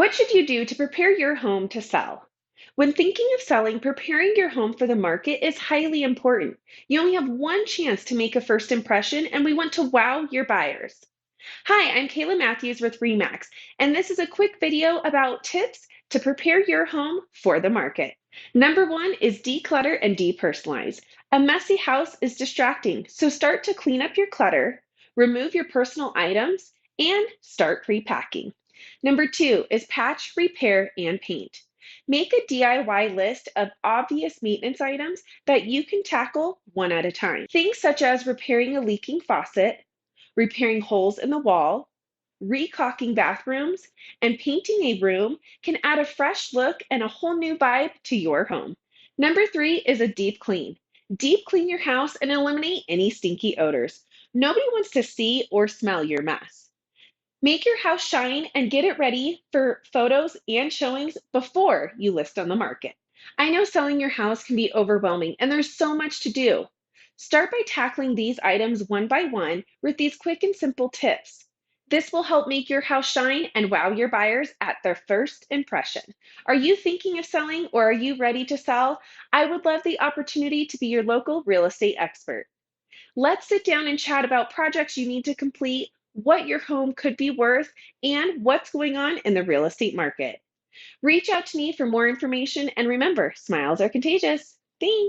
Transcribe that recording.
What should you do to prepare your home to sell? When thinking of selling, preparing your home for the market is highly important. You only have one chance to make a first impression, and we want to wow your buyers. Hi, I'm Kayla Matthews with Remax, and this is a quick video about tips to prepare your home for the market. Number one is declutter and depersonalize. A messy house is distracting, so start to clean up your clutter, remove your personal items, and start pre-packing. Number two is patch, repair, and paint. Make a DIY list of obvious maintenance items that you can tackle one at a time. Things such as repairing a leaking faucet, repairing holes in the wall, recaulking bathrooms, and painting a room can add a fresh look and a whole new vibe to your home. Number three is a deep clean. Deep clean your house and eliminate any stinky odors. Nobody wants to see or smell your mess. Make your house shine and get it ready for photos and showings before you list on the market. I know selling your house can be overwhelming and there's so much to do. Start by tackling these items one by one with these quick and simple tips. This will help make your house shine and wow your buyers at their first impression. Are you thinking of selling or are you ready to sell? I would love the opportunity to be your local real estate expert. Let's sit down and chat about projects you need to complete, what your home could be worth, and what's going on in the real estate market. Reach out to me for more information, and remember, smiles are contagious. Thanks.